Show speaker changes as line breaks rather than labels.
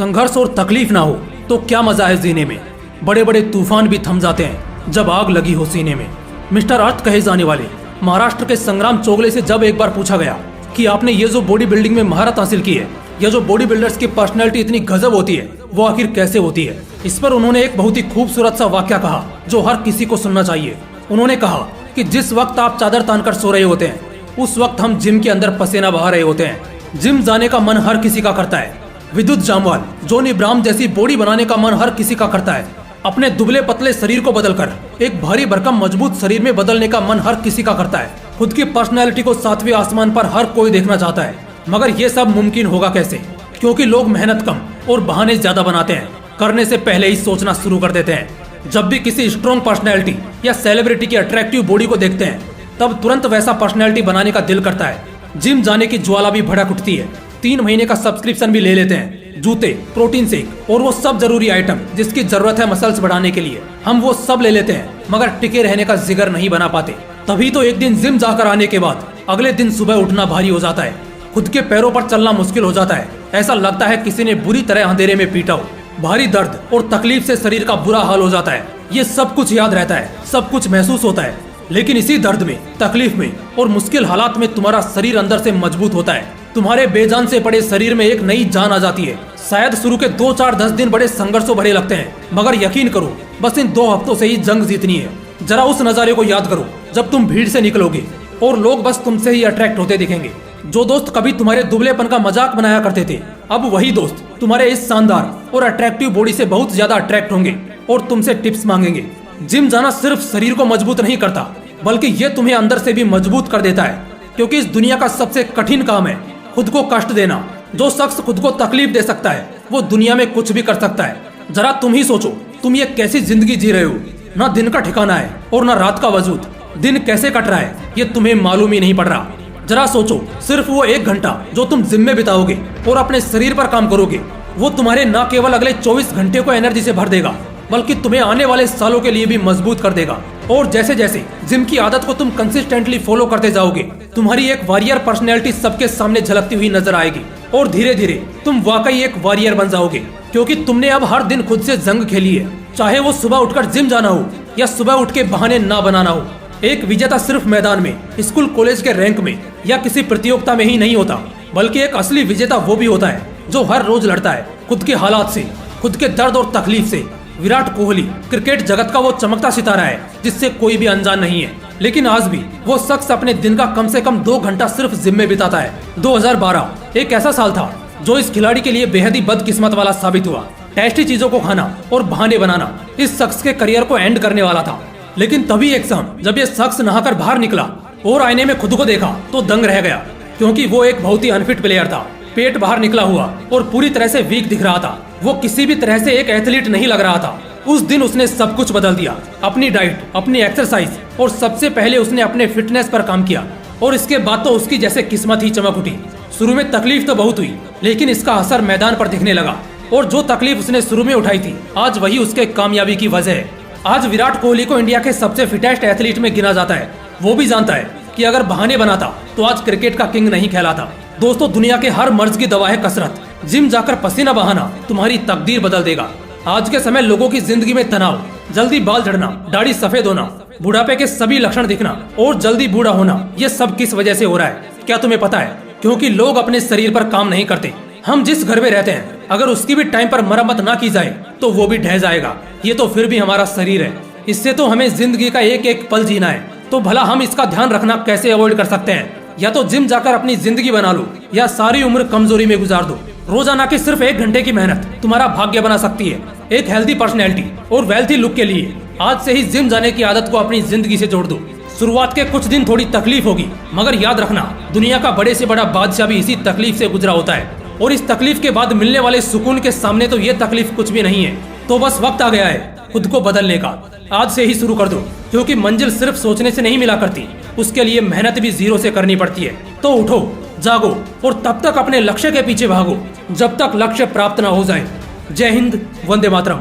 संघर्ष और तकलीफ ना हो तो क्या मजा है जीने में। बड़े बड़े तूफान भी थम जाते हैं जब आग लगी हो सीने में। मिस्टर अर्थ कहे जाने वाले महाराष्ट्र के संग्राम चोगले से जब एक बार पूछा गया कि आपने ये जो बॉडी बिल्डिंग में महारत हासिल की है, ये जो बॉडी बिल्डर्स की पर्सनैलिटी इतनी गजब होती है, वो आखिर कैसे होती है। इस पर उन्होंने एक बहुत ही खूबसूरत सा वाक्य कहा जो हर किसी को सुनना चाहिए। उन्होंने कहा कि जिस वक्त आप चादर तानकर सो रहे होते हैं उस वक्त हम जिम के अंदर पसीना बहा रहे होते हैं। जिम जाने का मन हर किसी का करता है। विद्युत जामवाल, जॉनी ब्राम जैसी बॉडी बनाने का मन हर किसी का करता है। अपने दुबले पतले शरीर को बदलकर एक भारी भरकम मजबूत शरीर में बदलने का मन हर किसी का करता है। खुद की पर्सनैलिटी को सातवें आसमान पर हर कोई देखना चाहता है, मगर ये सब मुमकिन होगा कैसे? क्योंकि लोग मेहनत कम और बहाने ज्यादा बनाते हैं, करने से पहले ही सोचना शुरू कर देते हैं। जब भी किसी स्ट्रॉन्ग पर्सनैलिटी या सेलिब्रिटी की अट्रैक्टिव बॉडी को देखते हैं तब तुरंत वैसा पर्सनैलिटी बनाने का दिल करता है। जिम जाने की ज्वाला भी भड़क उठती है। 3 महीने का सब्सक्रिप्शन भी ले लेते हैं। जूते, प्रोटीन शेक और वो सब जरूरी आइटम जिसकी जरूरत है मसल्स बढ़ाने के लिए, हम वो सब ले लेते हैं, मगर टिके रहने का जिगर नहीं बना पाते। तभी तो एक दिन जिम जाकर आने के बाद अगले दिन सुबह उठना भारी हो जाता है। खुद के पैरों पर चलना मुश्किल हो जाता है। ऐसा लगता है किसी ने बुरी तरह अंधेरे में पीटा हो। भारी दर्द और तकलीफ से शरीर का बुरा हाल हो जाता है। ये सब कुछ याद रहता है, सब कुछ महसूस होता है, लेकिन इसी दर्द में, तकलीफ में और मुश्किल हालात में तुम्हारा शरीर अंदर से मजबूत होता है। तुम्हारे बेजान से पड़े शरीर में एक नई जान आ जाती है। शायद शुरू के 2, 4, 10 दिन बड़े संघर्षों भरे लगते हैं, मगर यकीन करो बस इन 2 हफ्तों से ही जंग जीतनी है। जरा उस नजारे को याद करो जब तुम भीड़ से निकलोगे और लोग बस तुमसे ही अट्रैक्ट होते दिखेंगे। जो दोस्त कभी तुम्हारे दुबलेपन का मजाक बनाया करते थे, अब वही दोस्त तुम्हारे इस शानदार और अट्रैक्टिव बॉडी से बहुत ज्यादा अट्रैक्ट होंगे और तुमसे टिप्स मांगेंगे। जिम जाना सिर्फ शरीर को मजबूत नहीं करता, बल्कि ये तुम्हें अंदर से भी मजबूत कर देता है। क्योंकि इस दुनिया का सबसे कठिन काम है खुद को कष्ट देना। जो शख्स खुद को तकलीफ दे सकता है वो दुनिया में कुछ भी कर सकता है। जरा तुम ही सोचो, तुम ये कैसी जिंदगी जी रहे हो। ना दिन का ठिकाना है और ना रात का वजूद। दिन कैसे कट रहा है ये तुम्हें मालूम ही नहीं पड़ रहा। जरा सोचो, सिर्फ वो 1 घंटा जो तुम जिम में बिताओगे और अपने शरीर पर काम करोगे, वो तुम्हारे न केवल अगले 24 घंटे को एनर्जी से भर देगा, बल्कि तुम्हें आने वाले सालों के लिए भी मजबूत कर देगा। और जैसे जैसे जिम की आदत को तुम कंसिस्टेंटली फॉलो करते जाओगे, तुम्हारी एक वॉरियर पर्सनैलिटी सबके सामने झलकती हुई नजर आएगी और धीरे धीरे तुम वाकई एक वॉरियर बन जाओगे। क्योंकि तुमने अब हर दिन खुद से जंग खेली है, चाहे वो सुबह उठकर जिम जाना हो या सुबह उठ के बहाने ना बनाना हो। एक विजेता सिर्फ मैदान में, स्कूल कॉलेज के रैंक में या किसी प्रतियोगिता में ही नहीं होता, बल्कि एक असली विजेता वो भी होता है जो हर रोज लड़ता है खुद के हालात से, खुद के दर्द और तकलीफ से। विराट कोहली क्रिकेट जगत का वो चमकता सितारा है जिससे कोई भी अनजान नहीं है, लेकिन आज भी वो शख्स अपने दिन का कम से कम 2 घंटा सिर्फ जिम में बिताता है। 2012 एक ऐसा साल था जो इस खिलाड़ी के लिए बेहद ही बदकिस्मत वाला साबित हुआ। टेस्टी चीजों को खाना और बहाने बनाना इस शख्स के करियर को एंड करने वाला था। लेकिन तभी एक शाम जब ये शख्स नहाकर बाहर निकला और आईने में खुद को देखा तो दंग रह गया, क्योंकि वो एक बहुत ही अनफिट प्लेयर था। पेट बाहर निकला हुआ और पूरी तरह से वीक दिख रहा था। वो किसी भी तरह से एक एथलीट नहीं लग रहा था। उस दिन उसने सब कुछ बदल दिया। अपनी डाइट, अपनी एक्सरसाइज और सबसे पहले उसने अपने फिटनेस पर काम किया। और इसके बाद तो उसकी जैसे किस्मत ही चमक उठी। शुरू में तकलीफ तो बहुत हुई, लेकिन इसका असर मैदान पर दिखने लगा। और जो तकलीफ उसने शुरू में उठाई थी, आज वही उसके कामयाबी की वजह है। आज विराट कोहली को इंडिया के सबसे फिटेस्ट एथलीट में गिना जाता है। वो भी जानता है कि अगर बहाने बनाता तो आज क्रिकेट का किंग नहीं कहलाता। दोस्तों, दुनिया के हर मर्ज की दवा है कसरत। जिम जाकर पसीना बहाना तुम्हारी तकदीर बदल देगा। आज के समय लोगों की जिंदगी में तनाव, जल्दी बाल झड़ना, दाढ़ी सफेद होना, बुढ़ापे के सभी लक्षण दिखना और जल्दी बूढ़ा होना, ये सब किस वजह से हो रहा है क्या तुम्हें पता है? क्योंकि लोग अपने शरीर पर काम नहीं करते। हम जिस घर में रहते हैं, अगर उसकी भी टाइम पर मरम्मत ना की जाए तो वो भी ढह जाएगा। ये तो फिर भी हमारा शरीर है, इससे तो हमें जिंदगी का एक एक पल जीना है। तो भला हम इसका ध्यान रखना कैसे अवॉइड कर सकते हैं? या तो जिम जाकर अपनी जिंदगी बना लो या सारी उम्र कमजोरी में गुजार दो। रोजाना की सिर्फ 1 घंटे की मेहनत तुम्हारा भाग्य बना सकती है। एक हेल्दी पर्सनैलिटी और वेल्थी लुक के लिए आज से ही जिम जाने की आदत को अपनी जिंदगी से जोड़ दो। शुरुआत के कुछ दिन थोड़ी तकलीफ होगी, मगर याद रखना, दुनिया का बड़े से बड़ा बादशाह भी इसी तकलीफ से गुजरा होता है। और इस तकलीफ के बाद मिलने वाले सुकून के सामने तो ये तकलीफ कुछ भी नहीं है। तो बस वक्त आ गया है खुद को बदलने का। आज से ही शुरू कर दो, क्योंकि मंजिल सिर्फ सोचने से नहीं मिला करती, उसके लिए मेहनत भी जीरो से करनी पड़ती है। तो उठो, जागो और तब तक अपने लक्ष्य के पीछे भागो जब तक लक्ष्य प्राप्त न हो जाए। जय हिंद, वंदे मातरम।